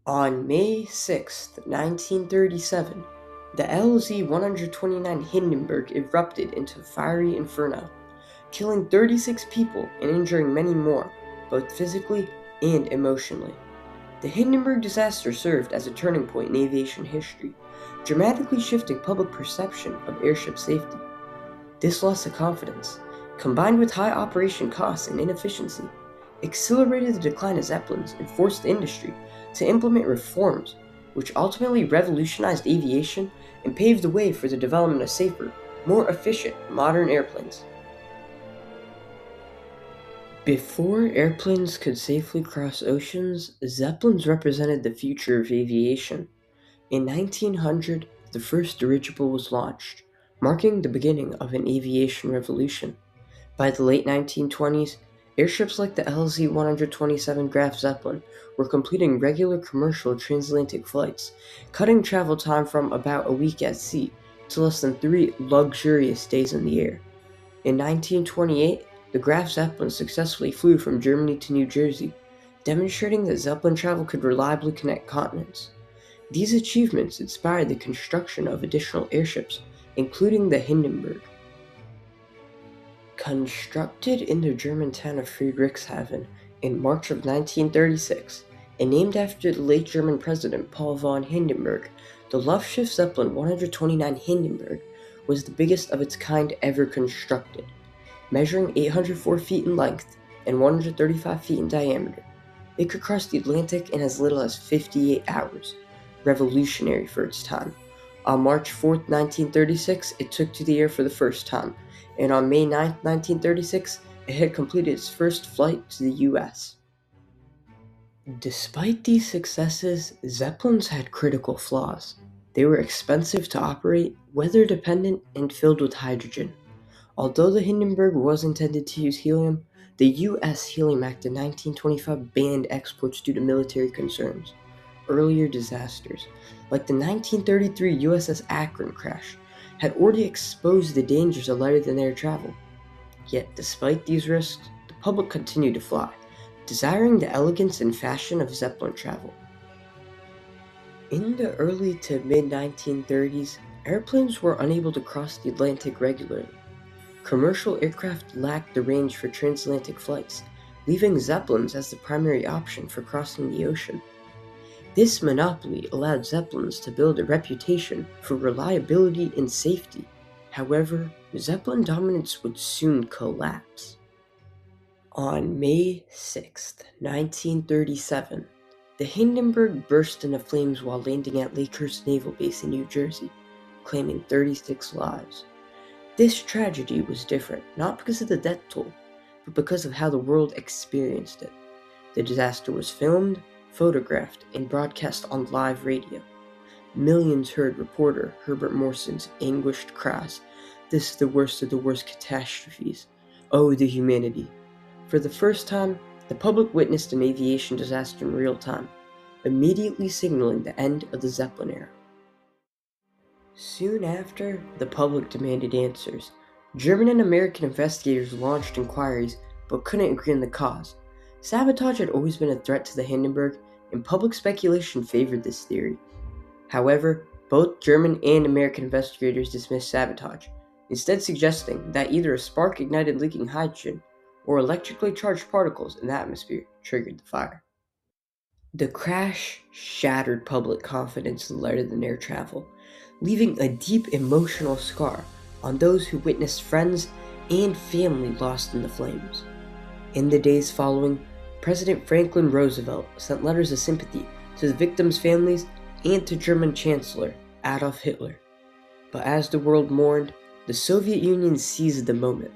On May 6, 1937, the LZ-129 Hindenburg erupted into fiery inferno, killing 36 people and injuring many more, both physically and emotionally. The Hindenburg disaster served as a turning point in aviation history, dramatically shifting public perception of airship safety. This loss of confidence, combined with high operation costs and inefficiency, accelerated the decline of Zeppelins and forced the industry to implement reforms which ultimately revolutionized aviation and paved the way for the development of safer, more efficient modern airplanes. Before airplanes could safely cross oceans, Zeppelins represented the future of aviation. In 1900, the first dirigible was launched, marking the beginning of an aviation revolution. By the late 1920s, airships like the LZ-127 Graf Zeppelin were completing regular commercial transatlantic flights, cutting travel time from about a week at sea to less than 3 luxurious days in the air. In 1928, the Graf Zeppelin successfully flew from Germany to New Jersey, demonstrating that Zeppelin travel could reliably connect continents. These achievements inspired the construction of additional airships, including the Hindenburg. Constructed in the German town of Friedrichshafen in March of 1936, and named after the late German President Paul von Hindenburg, the Luftschiff Zeppelin 129 Hindenburg was the biggest of its kind ever constructed. Measuring 804 feet in length and 135 feet in diameter, it could cross the Atlantic in as little as 58 hours, revolutionary for its time. On March 4, 1936, it took to the air for the first time, and on May 9, 1936, it had completed its first flight to the U.S. Despite these successes, Zeppelins had critical flaws. They were expensive to operate, weather-dependent, and filled with hydrogen. Although the Hindenburg was intended to use helium, the U.S. Helium Act of 1925 banned exports due to military concerns. Earlier disasters, like the 1933 USS Akron crash, had already exposed the dangers of lighter-than-air travel. Yet, despite these risks, the public continued to fly, desiring the elegance and fashion of Zeppelin travel. In the early to mid-1930s, airplanes were unable to cross the Atlantic regularly. Commercial aircraft lacked the range for transatlantic flights, leaving Zeppelins as the primary option for crossing the ocean. This monopoly allowed Zeppelins to build a reputation for reliability and safety. However, Zeppelin dominance would soon collapse. On May 6, 1937, the Hindenburg burst into flames while landing at Lakehurst Naval Base in New Jersey, claiming 36 lives. This tragedy was different, not because of the death toll, but because of how the world experienced it. The disaster was filmed, photographed, and broadcast on live radio. Millions heard reporter Herbert Morson's anguished cries, "This is the worst of the worst catastrophes. Oh, the humanity." For the first time, the public witnessed an aviation disaster in real time, immediately signaling the end of the Zeppelin era. Soon after, the public demanded answers. German and American investigators launched inquiries, but couldn't agree on the cause. Sabotage had always been a threat to the Hindenburg, and public speculation favored this theory. However, both German and American investigators dismissed sabotage, instead suggesting that either a spark ignited leaking hydrogen or electrically charged particles in the atmosphere triggered the fire. The crash shattered public confidence in lighter-than-air travel, leaving a deep emotional scar on those who witnessed friends and family lost in the flames. In the days following, President Franklin Roosevelt sent letters of sympathy to the victims' families and to German Chancellor Adolf Hitler. But as the world mourned, the Soviet Union seized the moment,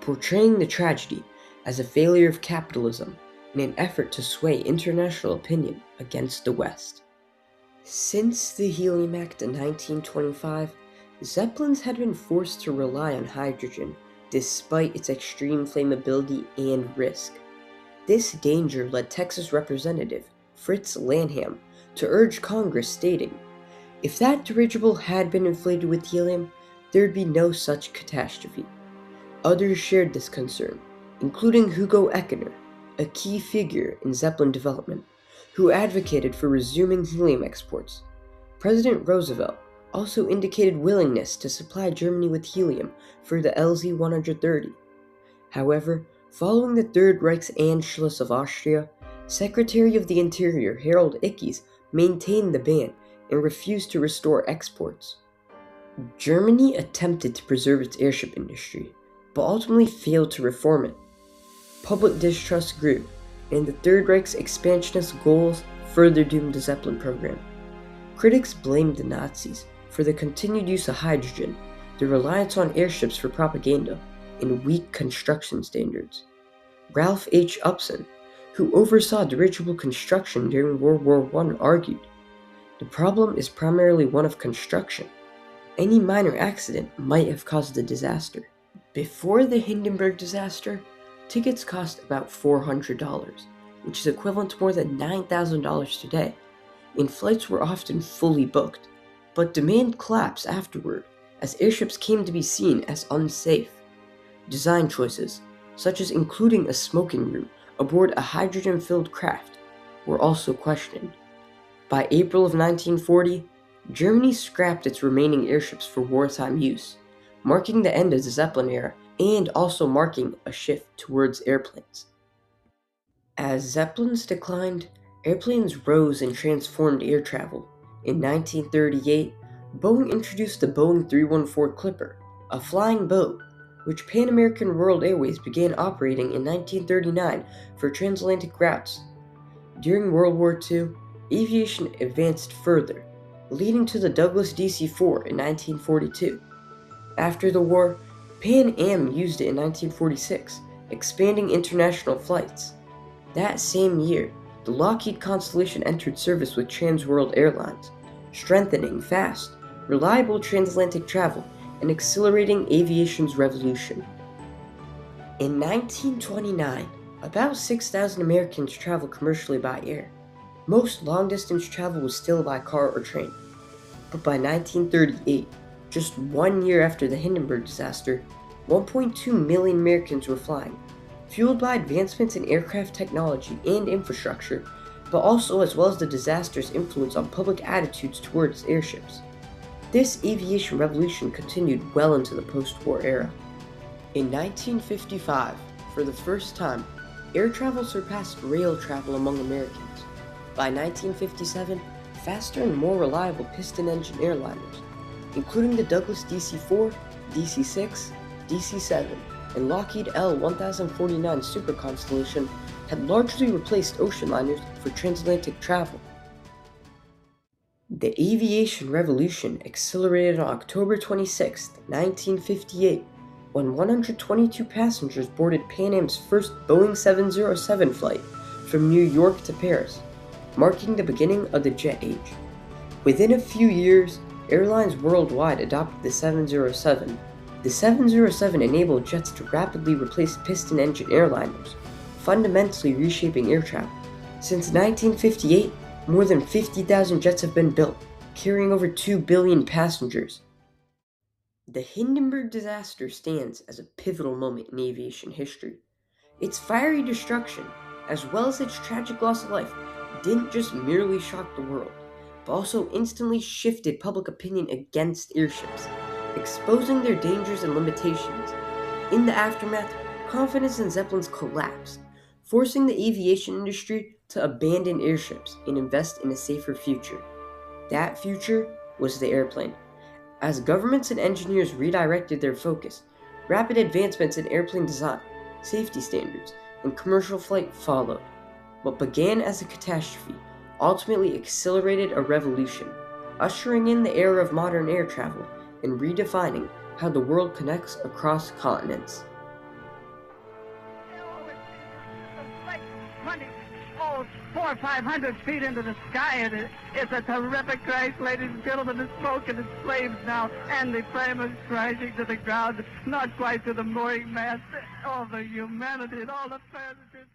portraying the tragedy as a failure of capitalism in an effort to sway international opinion against the West. Since the Helium Act in 1925, Zeppelins had been forced to rely on hydrogen despite its extreme flammability and risk. This danger led Texas Representative Fritz Lanham to urge Congress, stating, "If that dirigible had been inflated with helium, there'd be no such catastrophe." Others shared this concern, including Hugo Eckener, a key figure in Zeppelin development, who advocated for resuming helium exports. President Roosevelt also indicated willingness to supply Germany with helium for the LZ-130. However, following the Third Reich's Anschluss of Austria, Secretary of the Interior Harold Ickes maintained the ban and refused to restore exports. Germany attempted to preserve its airship industry, but ultimately failed to reform it. Public distrust grew, and the Third Reich's expansionist goals further doomed the Zeppelin program. Critics blamed the Nazis for the continued use of hydrogen, the reliance on airships for propaganda, and weak construction standards. Ralph H. Upson, who oversaw dirigible construction during World War I, argued, "The problem is primarily one of construction. Any minor accident might have caused the disaster." Before the Hindenburg disaster, tickets cost about $400, which is equivalent to more than $9,000 today, and flights were often fully booked. But demand collapsed afterward, as airships came to be seen as unsafe. Design choices, such as including a smoking room aboard a hydrogen-filled craft, were also questioned. By April of 1940, Germany scrapped its remaining airships for wartime use, marking the end of the Zeppelin era and also marking a shift towards airplanes. As Zeppelins declined, airplanes rose and transformed air travel. In 1938, Boeing introduced the Boeing 314 Clipper, a flying boat, which Pan American World Airways began operating in 1939 for transatlantic routes. During World War II, aviation advanced further, leading to the Douglas DC-4 in 1942. After the war, Pan Am used it in 1946, expanding international flights. That same year, the Lockheed Constellation entered service with Trans World Airlines, strengthening fast, reliable transatlantic travel and accelerating aviation's revolution. In 1929, about 6,000 Americans traveled commercially by air. Most long-distance travel was still by car or train. But by 1938, just 1 year after the Hindenburg disaster, 1.2 million Americans were flying, fueled by advancements in aircraft technology and infrastructure, but also as well as the disaster's influence on public attitudes towards airships. This aviation revolution continued well into the post-war era. In 1955, for the first time, air travel surpassed rail travel among Americans. By 1957, faster and more reliable piston-engine airliners, including the Douglas DC-4, DC-6, DC-7, and Lockheed L-1049 Super Constellation, had largely replaced ocean liners for transatlantic travel. The aviation revolution accelerated on October 26, 1958, when 122 passengers boarded Pan Am's first Boeing 707 flight from New York to Paris, marking the beginning of the jet age. Within a few years, airlines worldwide adopted the 707. The 707 enabled jets to rapidly replace piston-engine airliners, fundamentally reshaping air travel. Since 1958, more than 50,000 jets have been built, carrying over 2 billion passengers. The Hindenburg disaster stands as a pivotal moment in aviation history. Its fiery destruction, as well as its tragic loss of life, didn't just merely shock the world, but also instantly shifted public opinion against airships, exposing their dangers and limitations. In the aftermath, confidence in Zeppelins collapsed, forcing the aviation industry to abandon airships and invest in a safer future. That future was the airplane. As governments and engineers redirected their focus, rapid advancements in airplane design, safety standards, and commercial flight followed. What began as a catastrophe ultimately accelerated a revolution, ushering in the era of modern air travel and redefining how the world connects across continents. Oh, 400 or 500 feet into the sky, and it's a terrific crash, ladies and gentlemen. The smoke and the flames now, and the frame is crashing to the ground, not quite to the mooring mast. All the humanity and all the passengers.